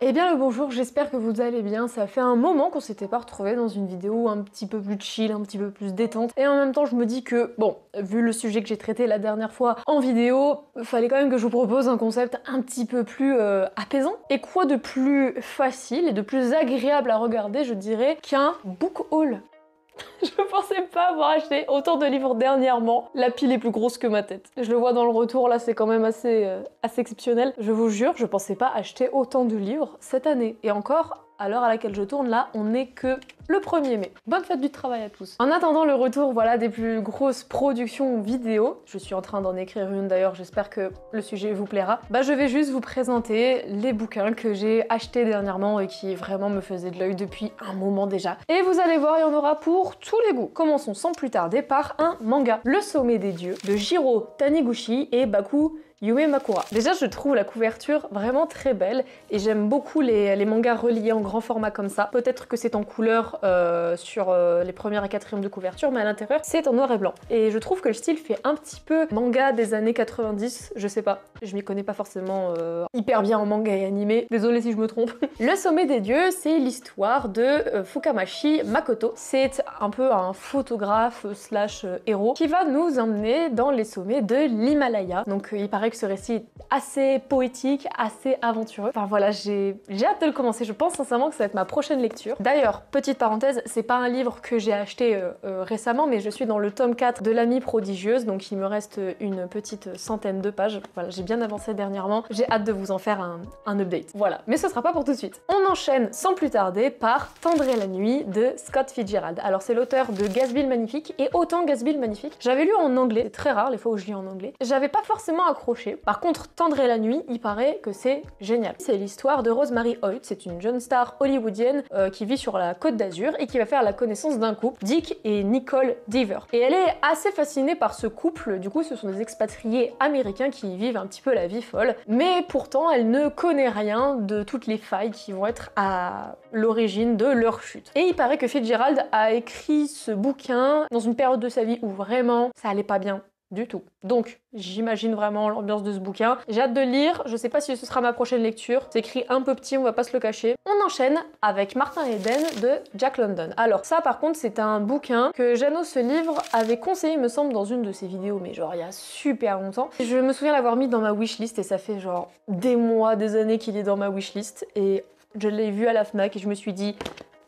Eh bien le bonjour, j'espère que vous allez bien. Ça fait un moment qu'on s'était pas retrouvés dans une vidéo un petit peu plus chill, un petit peu plus détente. Et en même temps je me dis que, bon, vu le sujet que j'ai traité la dernière fois en vidéo, fallait quand même que je vous propose un concept un petit peu plus apaisant. Et quoi de plus facile et de plus agréable à regarder, je dirais, qu'un book haul. Je pensais pas avoir acheté autant de livres dernièrement. La pile est plus grosse que ma tête. Je le vois dans le retour, là c'est quand même assez exceptionnel. Je vous jure, je pensais pas acheter autant de livres cette année. Et encore, à l'heure à laquelle je tourne, là, on n'est que le 1er mai. Bonne fête du travail à tous. En attendant le retour, voilà, des plus grosses productions vidéo, je suis en train d'en écrire une d'ailleurs, j'espère que le sujet vous plaira, bah je vais juste vous présenter les bouquins que j'ai achetés dernièrement et qui vraiment me faisaient de l'œil depuis un moment déjà. Et vous allez voir, il y en aura pour tous les goûts. Commençons sans plus tarder par un manga, Le Sommet des Dieux, de Jiro Taniguchi et Baku Yume Makura. Déjà, je trouve la couverture vraiment très belle et j'aime beaucoup les mangas reliés en grand format comme ça. Peut-être que c'est en couleur sur les premières et quatrièmes de couverture, mais à l'intérieur, c'est en noir et blanc. Et je trouve que le style fait un petit peu manga des années 90, je sais pas. Je m'y connais pas forcément hyper bien en manga et animé, désolée si je me trompe. Le Sommet des Dieux, c'est l'histoire de Fukamashi Makoto. C'est un peu un photographe slash héros qui va nous emmener dans les sommets de l'Himalaya. Donc il paraît que ce récit est assez poétique, assez aventureux. Enfin voilà, j'ai hâte de le commencer. Je pense sincèrement que ça va être ma prochaine lecture. D'ailleurs, petite parenthèse, c'est pas un livre que j'ai acheté récemment, mais je suis dans le tome 4 de l'Amie prodigieuse, donc il me reste une petite centaine de pages. Voilà, j'ai bien avancé dernièrement. J'ai hâte de vous en faire un update. Voilà, mais ce sera pas pour tout de suite. On enchaîne sans plus tarder par Tendre la nuit de Scott Fitzgerald. Alors c'est l'auteur de Gatsby le Magnifique, et autant Gatsby le Magnifique, j'avais lu en anglais, c'est très rare les fois où je lis en anglais. J'avais pas forcément accroché. Par contre, Tendre la nuit, il paraît que c'est génial. C'est l'histoire de Rosemary Hoyt, c'est une jeune star hollywoodienne qui vit sur la Côte d'Azur et qui va faire la connaissance d'un couple, Dick et Nicole Deaver. Et elle est assez fascinée par ce couple, du coup ce sont des expatriés américains qui vivent un petit peu la vie folle, mais pourtant elle ne connaît rien de toutes les failles qui vont être à l'origine de leur chute. Et il paraît que Fitzgerald a écrit ce bouquin dans une période de sa vie où vraiment ça allait pas bien du tout. Donc, j'imagine vraiment l'ambiance de ce bouquin. J'ai hâte de le lire, je sais pas si ce sera ma prochaine lecture. C'est écrit un peu petit, on va pas se le cacher. On enchaîne avec Martin Eden de Jack London. Alors ça par contre, c'est un bouquin que Jeannot ce livre avait conseillé, me semble, dans une de ses vidéos, mais genre il y a super longtemps. Je me souviens l'avoir mis dans ma wishlist et ça fait genre des mois, des années qu'il est dans ma wishlist. Et je l'ai vu à la FNAC et je me suis dit,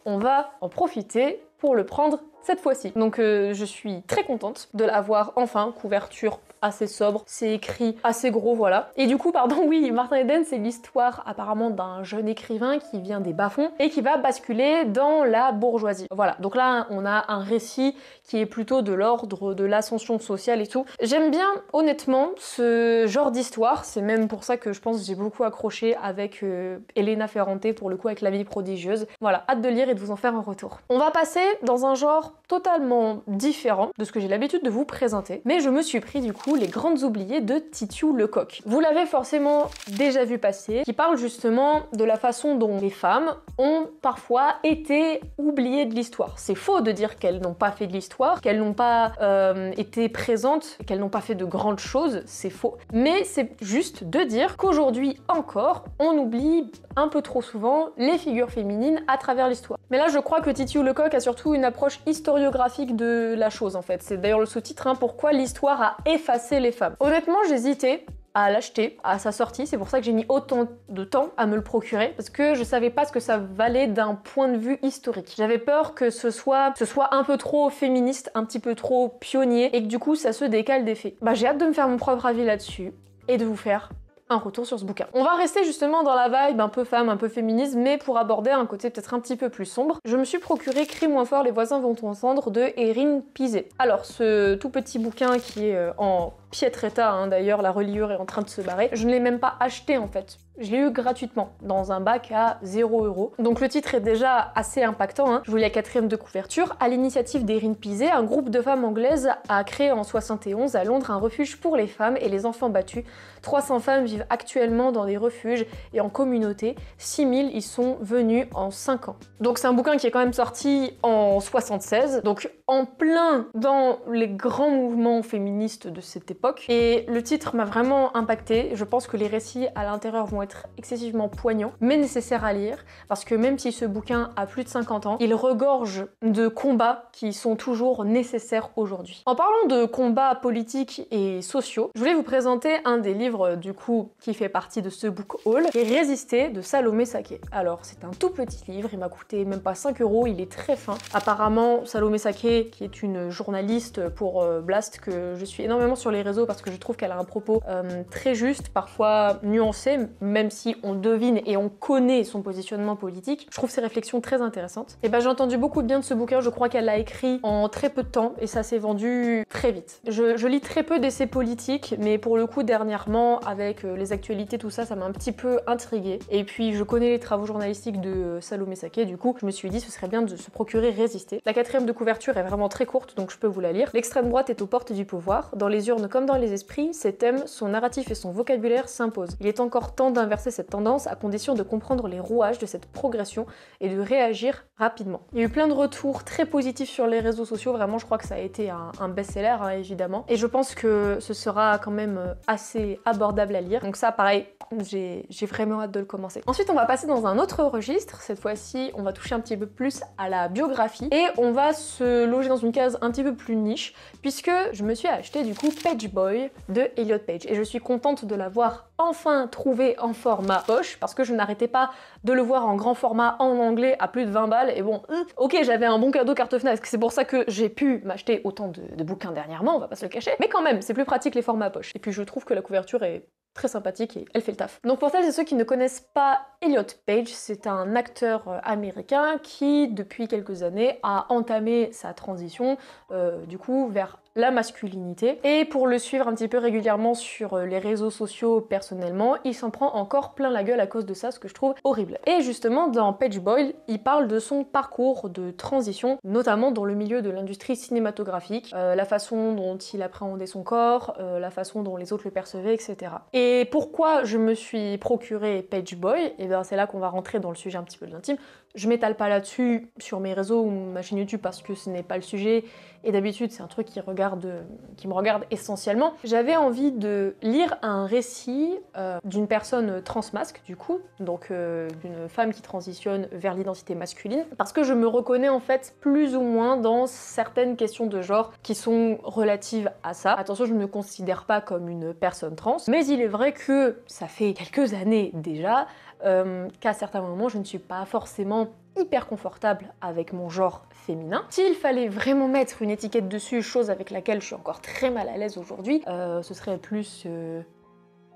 on va en profiter pour le prendre cette fois-ci. Donc je suis très contente de l'avoir enfin, couverture assez sobre, c'est écrit assez gros, voilà. Et du coup, pardon, oui, Martin Eden, c'est l'histoire apparemment d'un jeune écrivain qui vient des bas-fonds et qui va basculer dans la bourgeoisie. Voilà, donc là, on a un récit qui est plutôt de l'ordre de l'ascension sociale et tout. J'aime bien, honnêtement, ce genre d'histoire, c'est même pour ça que je pense que j'ai beaucoup accroché avec Elena Ferrante, pour le coup, avec La vie prodigieuse. Voilà, hâte de lire et de vous en faire un retour. On va passer dans un genre totalement différent de ce que j'ai l'habitude de vous présenter, mais je me suis pris du coup Les Grandes Oubliées de Titiou Lecoq. Vous l'avez forcément déjà vu passer, qui parle justement de la façon dont les femmes ont parfois été oubliées de l'histoire. C'est faux de dire qu'elles n'ont pas fait de l'histoire, qu'elles n'ont pas été présentes, qu'elles n'ont pas fait de grandes choses, c'est faux. Mais c'est juste de dire qu'aujourd'hui encore, on oublie un peu trop souvent les figures féminines à travers l'histoire. Mais là, je crois que Titiou Lecoq a surtout une approche historiographique de la chose en fait. C'est d'ailleurs le sous-titre, hein, pourquoi l'histoire a effacé les femmes. Honnêtement, j'hésitais à l'acheter à sa sortie, c'est pour ça que j'ai mis autant de temps à me le procurer, parce que je savais pas ce que ça valait d'un point de vue historique. J'avais peur que ce soit un peu trop féministe, un petit peu trop pionnier, et que du coup ça se décale des faits. Bah j'ai hâte de me faire mon propre avis là-dessus, et de vous faire un retour sur ce bouquin. On va rester justement dans la vibe un peu femme, un peu féministe, mais pour aborder un côté peut-être un petit peu plus sombre, je me suis procuré Crie moins fort, les voisins vont entendre de Erin Pizet. Alors ce tout petit bouquin qui est en piètre état, hein, d'ailleurs la reliure est en train de se barrer, je ne l'ai même pas acheté en fait. Je l'ai eu gratuitement, dans un bac à 0 €. Donc le titre est déjà assez impactant, hein. Je vous lis la 4e de couverture. À l'initiative d'Erin Pizet, un groupe de femmes anglaises a créé en 71 à Londres un refuge pour les femmes et les enfants battus. 300 femmes vivent actuellement dans des refuges et en communauté. 6000 y sont venus en 5 ans. Donc c'est un bouquin qui est quand même sorti en 76. Donc en plein dans les grands mouvements féministes de cette époque. Et le titre m'a vraiment impactée. Je pense que les récits à l'intérieur vont être excessivement poignants, mais nécessaires à lire, parce que même si ce bouquin a plus de 50 ans, il regorge de combats qui sont toujours nécessaires aujourd'hui. En parlant de combats politiques et sociaux, je voulais vous présenter un des livres du coup qui fait partie de ce book haul, qui est Résister de Salomé Saké. Alors c'est un tout petit livre, il m'a coûté même pas 5 €, il est très fin. Apparemment Salomé Saké, qui est une journaliste pour Blast, que je suis énormément sur les réseaux parce que je trouve qu'elle a un propos très juste, parfois nuancé, même si on devine et on connaît son positionnement politique. Je trouve ses réflexions très intéressantes. Et ben j'ai entendu beaucoup de bien de ce bouquin, je crois qu'elle l'a écrit en très peu de temps et ça s'est vendu très vite. Je lis très peu d'essais politiques, mais pour le coup dernièrement, avec les actualités, tout ça, ça m'a un petit peu intriguée. Et puis je connais les travaux journalistiques de Salomé Saké, du coup je me suis dit ce serait bien de se procurer Résister. La 4e de couverture est vraiment très courte, donc je peux vous la lire. L'extrême droite est aux portes du pouvoir. Dans les urnes comme dans les esprits, ses thèmes, son narratif et son vocabulaire s'imposent. Il est encore temps d'inverser cette tendance à condition de comprendre les rouages de cette progression et de réagir rapidement. Il y a eu plein de retours très positifs sur les réseaux sociaux, vraiment je crois que ça a été un best-seller hein, évidemment. Et je pense que ce sera quand même assez abordable à lire. Donc ça pareil, j'ai vraiment hâte de le commencer. Ensuite on va passer dans un autre registre, cette fois-ci on va toucher un petit peu plus à la biographie et on va se loger dans une case un petit peu plus niche puisque je me suis acheté du coup Page Boy de Elliot Page et je suis contente de l'avoir enfin trouvé en format poche parce que je n'arrêtais pas de le voir en grand format en anglais à plus de 20 balles et bon, ok j'avais un bon cadeau carte Fnac, c'est pour ça que j'ai pu m'acheter autant de bouquins dernièrement, on va pas se le cacher, mais quand même c'est plus pratique les formats poche. Et puis je trouve que la couverture est très sympathique et elle fait le taf. Donc pour celles et ceux qui ne connaissent pas Elliot Page, c'est un acteur américain qui depuis quelques années a entamé sa transition du coup vers la masculinité. Et pour le suivre un petit peu régulièrement sur les réseaux sociaux personnellement, il s'en prend encore plein la gueule à cause de ça, ce que je trouve horrible. Et justement dans Page Boy, il parle de son parcours de transition, notamment dans le milieu de l'industrie cinématographique, la façon dont il appréhendait son corps, la façon dont les autres le percevaient, etc. Et pourquoi je me suis procuré Page Boy? Et bien c'est là qu'on va rentrer dans le sujet un petit peu de l'intime. Je m'étale pas là-dessus sur mes réseaux ou ma chaîne YouTube parce que ce n'est pas le sujet et d'habitude c'est un truc qui me regarde essentiellement. J'avais envie de lire un récit d'une personne transmasque du coup, donc d'une femme qui transitionne vers l'identité masculine, parce que je me reconnais en fait plus ou moins dans certaines questions de genre qui sont relatives à ça. Attention, je ne me considère pas comme une personne trans, mais il est vrai que ça fait quelques années déjà qu'à certains moments je ne suis pas forcément hyper confortable avec mon genre féminin. S'il fallait vraiment mettre une étiquette dessus, chose avec laquelle je suis encore très mal à l'aise aujourd'hui, ce serait plus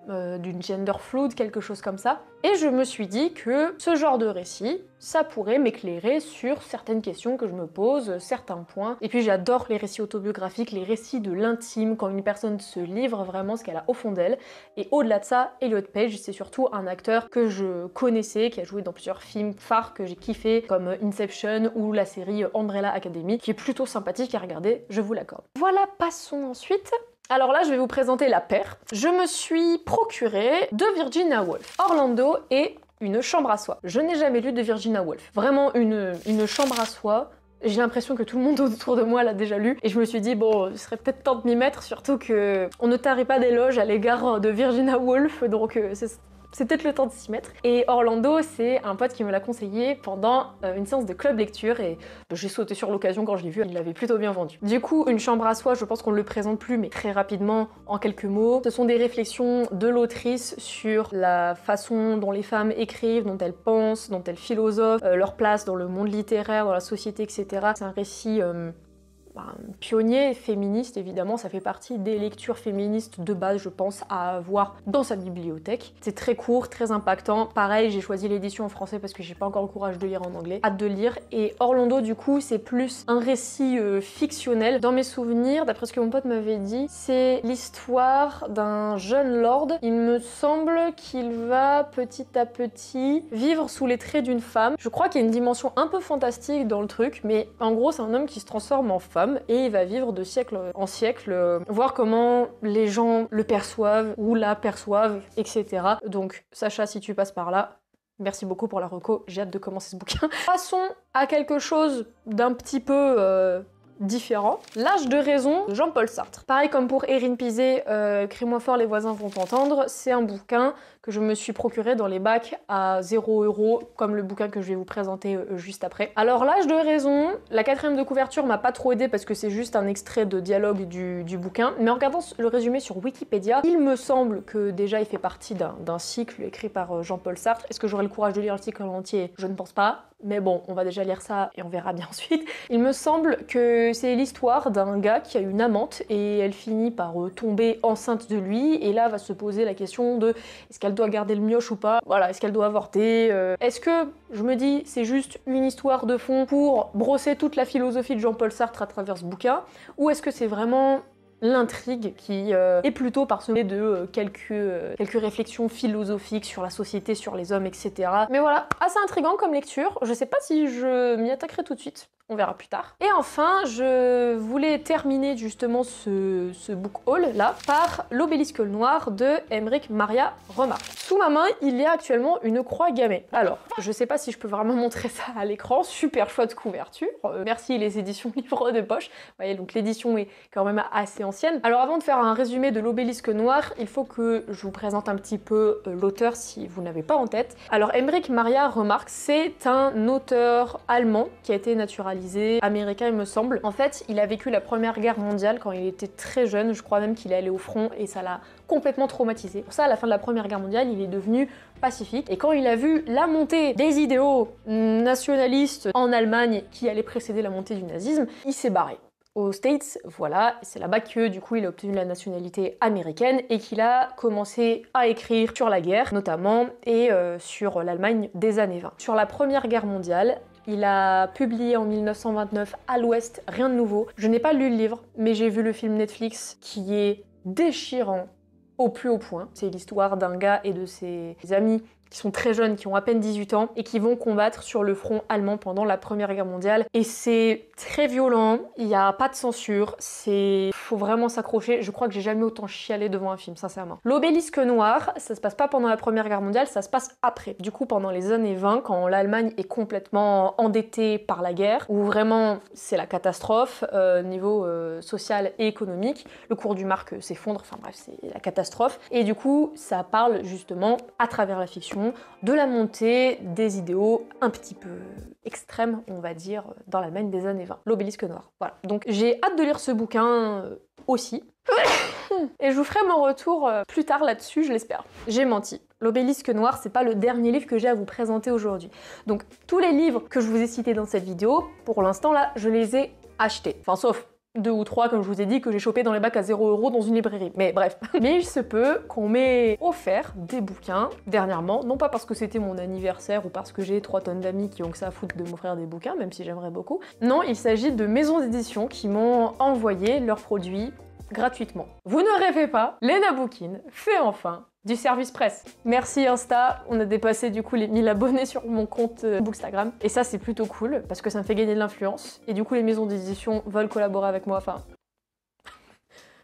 d'une gender fluid, quelque chose comme ça. Et je me suis dit que ce genre de récit, ça pourrait m'éclairer sur certaines questions que je me pose, certains points. Et puis j'adore les récits autobiographiques, les récits de l'intime, quand une personne se livre vraiment ce qu'elle a au fond d'elle. Et au-delà de ça, Elliot Page, c'est surtout un acteur que je connaissais, qui a joué dans plusieurs films phares que j'ai kiffé, comme Inception ou la série Umbrella Academy, qui est plutôt sympathique à regarder, je vous l'accorde. Voilà, passons ensuite. Alors là, je vais vous présenter la paire. Je me suis procuré de Virginia Woolf, Orlando et une chambre à soie. Je n'ai jamais lu de Virginia Woolf. Vraiment une chambre à soie. J'ai l'impression que tout le monde autour de moi l'a déjà lu et je me suis dit bon, il serait peut-être temps de m'y mettre, surtout que on ne tarit pas d'éloges à l'égard de Virginia Woolf, donc c'est peut-être le temps de s'y mettre. Et Orlando, c'est un pote qui me l'a conseillé pendant une séance de club lecture et j'ai sauté sur l'occasion quand je l'ai vu, il l'avait plutôt bien vendu. Du coup, une chambre à soie, je pense qu'on ne le présente plus, mais très rapidement, en quelques mots. Ce sont des réflexions de l'autrice sur la façon dont les femmes écrivent, dont elles pensent, dont elles philosophent, leur place dans le monde littéraire, dans la société, etc. C'est un récit pionnier, féministe évidemment, ça fait partie des lectures féministes de base je pense à avoir dans sa bibliothèque. C'est très court, très impactant, pareil j'ai choisi l'édition en français parce que j'ai pas encore le courage de lire en anglais, hâte de lire. Et Orlando du coup c'est plus un récit fictionnel. Dans mes souvenirs, d'après ce que mon pote m'avait dit, c'est l'histoire d'un jeune lord, il me semble qu'il va petit à petit vivre sous les traits d'une femme. Je crois qu'il y a une dimension un peu fantastique dans le truc, mais en gros c'est un homme qui se transforme en femme et il va vivre de siècle en siècle, voir comment les gens le perçoivent ou la perçoivent, etc. Donc Sacha, si tu passes par là, merci beaucoup pour la reco, j'ai hâte de commencer ce bouquin. Passons à quelque chose d'un petit peu différent. L'âge de raison de Jean-Paul Sartre. Pareil comme pour Erin Pizé, Crie-moi fort, les voisins vont t'entendre, c'est un bouquin que je me suis procuré dans les bacs à 0 €, comme le bouquin que je vais vous présenter juste après. Alors l'âge de raison, la 4e de couverture m'a pas trop aidé parce que c'est juste un extrait de dialogue du bouquin, mais en regardant le résumé sur Wikipédia, il me semble que déjà il fait partie d'un cycle écrit par Jean-Paul Sartre. Est-ce que j'aurai le courage de lire le cycle en entier? Je ne pense pas. Mais bon, on va déjà lire ça et on verra bien ensuite. Il me semble que c'est l'histoire d'un gars qui a une amante et elle finit par tomber enceinte de lui, et là va se poser la question de est-ce qu'elle doit garder le mioche ou pas? Voilà, est-ce qu'elle doit avorter? Est-ce que, je me dis, c'est juste une histoire de fond pour brosser toute la philosophie de Jean-Paul Sartre à travers ce bouquin? Ou est-ce que c'est vraiment l'intrigue qui est plutôt parsemée de quelques réflexions philosophiques sur la société, sur les hommes, etc. Mais voilà, assez intriguant comme lecture. Je sais pas si je m'y attaquerai tout de suite. On verra plus tard. Et enfin, je voulais terminer justement ce book haul là par L'Obélisque noir de Aymeric Maria Remarque. Sous ma main, il y a actuellement une croix gammée. Alors, je sais pas si je peux vraiment montrer ça à l'écran. Super chouette couverture. Merci les éditions Livre de Poche. Vous voyez, donc l'édition est quand même assez ancienne. Alors avant de faire un résumé de L'Obélisque noir, il faut que je vous présente un petit peu l'auteur si vous n'avez pas en tête. Alors Aymeric Maria Remarque, c'est un auteur allemand qui a été naturalisé américain, il me semble. En fait, il a vécu la Première Guerre mondiale quand il était très jeune. Je crois même qu'il est allé au front et ça l'a complètement traumatisé. Pour ça, à la fin de la Première Guerre mondiale, il est devenu pacifique. Et quand il a vu la montée des idéaux nationalistes en Allemagne qui allait précéder la montée du nazisme, il s'est barré aux States, voilà, c'est là-bas que du coup il a obtenu la nationalité américaine et qu'il a commencé à écrire sur la guerre notamment et sur l'Allemagne des années 20. Sur la Première Guerre mondiale, il a publié en 1929 À l'Ouest, rien de nouveau. Je n'ai pas lu le livre, mais j'ai vu le film Netflix qui est déchirant au plus haut point. C'est l'histoire d'un gars et de ses amis qui sont très jeunes, qui ont à peine 18 ans, et qui vont combattre sur le front allemand pendant la Première Guerre mondiale. Et c'est très violent, il n'y a pas de censure, faut vraiment s'accrocher. Je crois que j'ai jamais autant chialé devant un film, sincèrement. L'Obélisque noir, ça se passe pas pendant la Première Guerre mondiale, ça se passe après. Du coup, pendant les années 20, quand l'Allemagne est complètement endettée par la guerre, où vraiment c'est la catastrophe, niveau social et économique, le cours du mark s'effondre, enfin bref, c'est la catastrophe. Et du coup, ça parle justement, à travers la fiction, de la montée des idéaux un petit peu extrêmes, on va dire, dans l'Allemagne des années 20. L'Obélisque noir. Voilà. Donc j'ai hâte de lire ce bouquin aussi. Et je vous ferai mon retour plus tard là-dessus, je l'espère. J'ai menti. L'Obélisque noir, c'est pas le dernier livre que j'ai à vous présenter aujourd'hui. Donc tous les livres que je vous ai cités dans cette vidéo, pour l'instant là, je les ai achetés. Enfin sauf 2 ou 3, comme je vous ai dit, que j'ai chopé dans les bacs à 0 € dans une librairie. Mais bref. Mais il se peut qu'on m'ait offert des bouquins dernièrement, non pas parce que c'était mon anniversaire ou parce que j'ai 3 tonnes d'amis qui ont que ça à foutre de m'offrir des bouquins, même si j'aimerais beaucoup. Non, il s'agit de maisons d'édition qui m'ont envoyé leurs produits gratuitement. Vous ne rêvez pas, Lena Bookin fait enfin du service presse. Merci Insta, on a dépassé du coup les 1000 abonnés sur mon compte Bookstagram. Et ça c'est plutôt cool, parce que ça me fait gagner de l'influence. Et du coup les maisons d'édition veulent collaborer avec moi, enfin...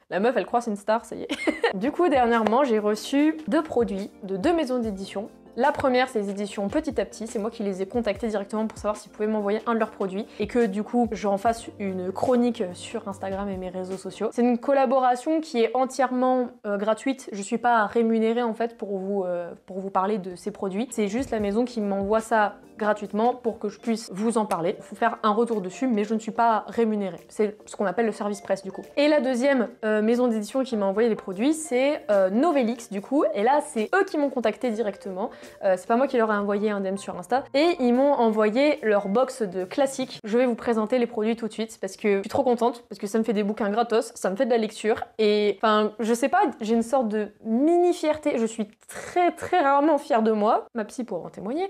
La meuf elle croit c'est une star, ça y est. Du coup dernièrement j'ai reçu 2 produits de 2 maisons d'édition. La première, c'est les éditions Petit à Petit, c'est moi qui les ai contactés directement pour savoir s'ils pouvaient m'envoyer un de leurs produits et que du coup j'en fasse une chronique sur Instagram et mes réseaux sociaux. C'est une collaboration qui est entièrement gratuite, je suis pas rémunérée en fait pour vous parler de ces produits. C'est juste la maison qui m'envoie ça gratuitement pour que je puisse vous en parler, vous faire un retour dessus, mais je ne suis pas rémunérée. C'est ce qu'on appelle le service presse du coup. Et la deuxième maison d'édition qui m'a envoyé les produits, c'est Novelix du coup, et là c'est eux qui m'ont contacté directement. C'est pas moi qui leur ai envoyé un DM sur Insta, et ils m'ont envoyé leur box de classiques. Je vais vous présenter les produits tout de suite parce que je suis trop contente, parce que ça me fait des bouquins gratos, ça me fait de la lecture, et enfin je sais pas, j'ai une sorte de mini fierté, je suis très rarement fière de moi, ma psy pourra en témoigner.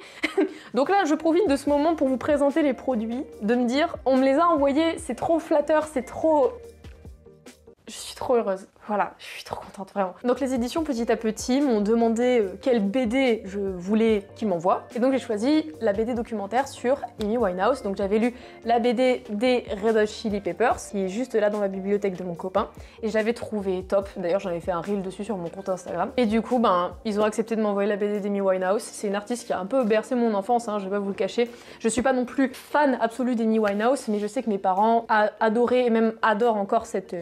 Donc là je profite de ce moment pour vous présenter les produits, de me dire on me les a envoyés, c'est trop flatteur, c'est trop... Je suis trop trop heureuse. Voilà, je suis trop contente, vraiment. Donc les éditions petit à petit m'ont demandé quelle BD je voulais qu'ils m'envoient. Et donc j'ai choisi la BD documentaire sur Amy Winehouse. Donc j'avais lu la BD des Red Hot Chili Peppers, qui est juste là dans la bibliothèque de mon copain. Et je l'avais trouvé top. D'ailleurs j'en avais fait un reel dessus sur mon compte Instagram. Et du coup, ben, ils ont accepté de m'envoyer la BD d'Amy Winehouse. C'est une artiste qui a un peu bercé mon enfance, hein, je vais pas vous le cacher. Je suis pas non plus fan absolu d'Amy Winehouse, mais je sais que mes parents adoraient et même adorent encore cette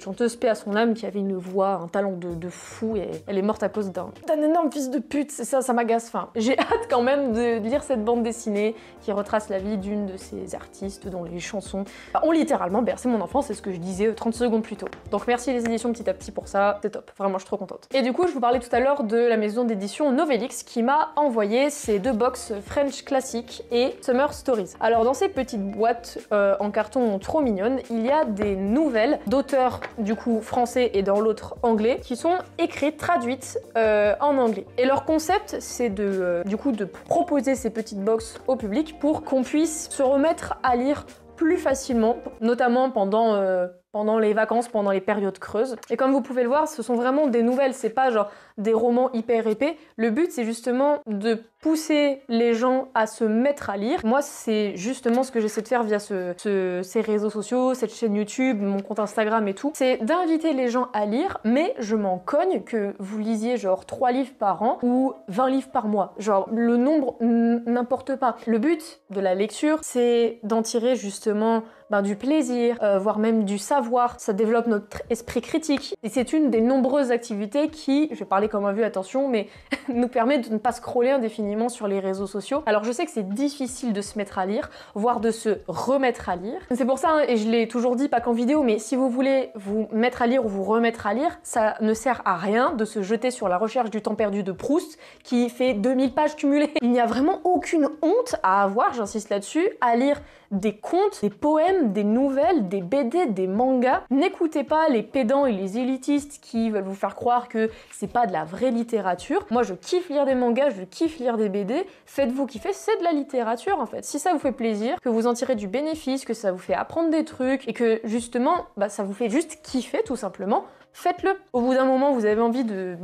chanteuse, paix à son âme, qui avait une voix, un talent de fou, et elle est morte à cause d'un énorme fils de pute. Ça m'agace. Enfin, j'ai hâte quand même de lire cette bande dessinée qui retrace la vie d'une de ces artistes dont les chansons ont littéralement bercé mon enfance, c'est ce que je disais 30 secondes plus tôt. Donc merci les éditions petit à petit pour ça, c'est top. Vraiment, je suis trop contente. Et du coup, je vous parlais tout à l'heure de la maison d'édition Novelix qui m'a envoyé ces deux box French Classic et Summer Stories. Alors dans ces petites boîtes en carton trop mignonnes, il y a des nouvelles d'auteurs du coup français et dans l'autre anglais qui sont écrites, traduites en anglais. Et leur concept, c'est du coup de proposer ces petites box au public pour qu'on puisse se remettre à lire plus facilement, notamment pendant les vacances, pendant les périodes creuses. Et comme vous pouvez le voir, ce sont vraiment des nouvelles, c'est pas genre des romans hyper épais. Le but, c'est justement de pousser les gens à se mettre à lire. Moi, c'est justement ce que j'essaie de faire via ces réseaux sociaux, cette chaîne YouTube, mon compte Instagram et tout. C'est d'inviter les gens à lire, mais je m'en cogne que vous lisiez genre 3 livres par an ou 20 livres par mois. Genre, le nombre n'importe pas. Le but de la lecture, c'est d'en tirer justement du plaisir, voire même du savoir. Ça développe notre esprit critique. Et c'est une des nombreuses activités qui, je vais parler comme un vieux, attention, mais nous permet de ne pas scroller indéfiniment sur les réseaux sociaux. Alors je sais que c'est difficile de se mettre à lire, voire de se remettre à lire. C'est pour ça, hein, et je l'ai toujours dit, pas qu'en vidéo, mais si vous voulez vous mettre à lire ou vous remettre à lire, ça ne sert à rien de se jeter sur la recherche du temps perdu de Proust, qui fait 2000 pages cumulées. Il n'y a vraiment aucune honte à avoir, j'insiste là-dessus, à lire des contes, des poèmes, des nouvelles, des BD, des mangas. N'écoutez pas les pédants et les élitistes qui veulent vous faire croire que c'est pas de la vraie littérature. Moi, je kiffe lire des mangas, je kiffe lire des BD. Faites-vous kiffer, c'est de la littérature en fait. Si ça vous fait plaisir, que vous en tirez du bénéfice, que ça vous fait apprendre des trucs et que justement, ça vous fait juste kiffer tout simplement, faites-le. Au bout d'un moment, vous avez envie de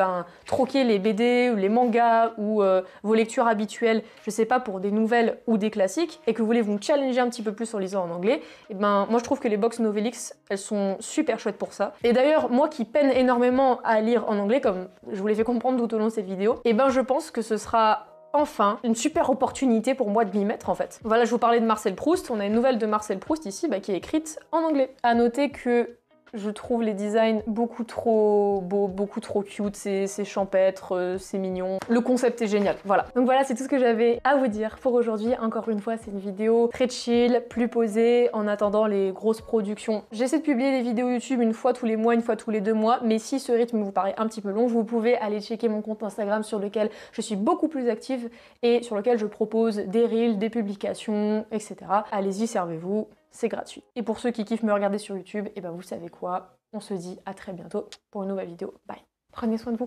troquer les BD ou les mangas ou vos lectures habituelles, je sais pas, pour des nouvelles ou des classiques, et que vous voulez vous challenger un petit peu plus en lisant en anglais, et moi je trouve que les box Novelix, elles sont super chouettes pour ça. Et d'ailleurs, moi qui peine énormément à lire en anglais, comme je vous l'ai fait comprendre tout au long de cette vidéo, je pense que ce sera enfin une super opportunité pour moi de m'y mettre en fait. Voilà, je vous parlais de Marcel Proust, on a une nouvelle de Marcel Proust ici qui est écrite en anglais. À noter que je trouve les designs beaucoup trop beaux, beaucoup trop cute, c'est champêtre, c'est mignon. Le concept est génial, voilà. Donc voilà, c'est tout ce que j'avais à vous dire pour aujourd'hui. Encore une fois, c'est une vidéo très chill, plus posée, en attendant les grosses productions. J'essaie de publier des vidéos YouTube une fois tous les mois, une fois tous les 2 mois, mais si ce rythme vous paraît un petit peu long, vous pouvez aller checker mon compte Instagram sur lequel je suis beaucoup plus active et sur lequel je propose des reels, des publications, etc. Allez-y, servez-vous. C'est gratuit. Et pour ceux qui kiffent me regarder sur YouTube, vous savez quoi, on se dit à très bientôt pour une nouvelle vidéo. Bye. Prenez soin de vous.